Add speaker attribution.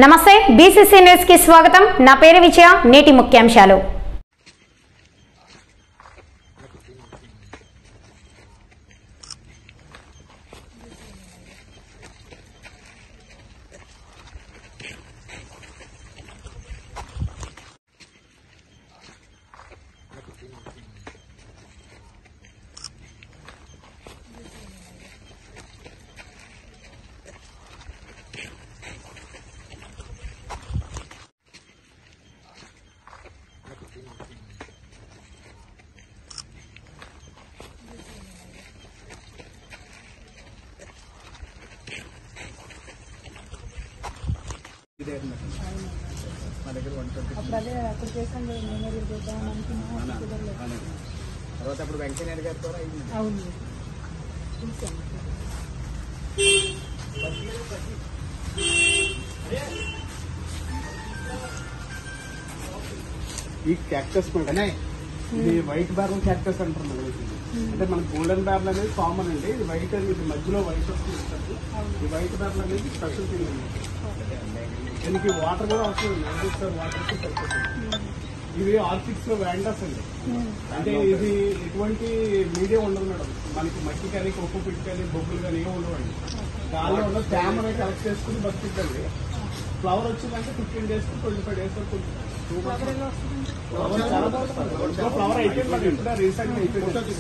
Speaker 1: నమస్తే BCC news కి స్వాగతం। నా పేరు విజయ। నేటి ముఖ్యాంశాలు।
Speaker 2: తర్వాత వెంకయ్య నాయుడు గారితో ఈ క్యాక్టస్ ఇది వైట్ బార్బల్ క్యాక్టస్ అంటారు। అంటే మన గోల్డెన్ బార్బల్ అనేది కామన్ అండి, ఇది వైట్ అనేది మధ్యలో వైట్ వస్తుంది। ఈ వైట్ బార్బల్ అనేది స్పెషల్ థింగ్ అండి, దీనికి వాటర్ కూడా అవసరం, వాటర్ ఇవి ఆర్కిడ్స్ లో వ్యాండస్ అండి। అంటే ఇది ఎటువంటి మీడియం ఉండదు మేడం, మనకి మట్టి కానీ కొప్పు పిట్ కానీ బొగ్గులు కానీ ఏమి ఉండవండి। దానిలో ఉన్న తేమని కలెక్ట్ చేసుకుని బతికిద్దండి। ఫ్లవర్ వచ్చిందంటే 15 days to 25 days వరకు ఫ్లవర్ అయిపోయింది, రీసెంట్ అయిపోయింది।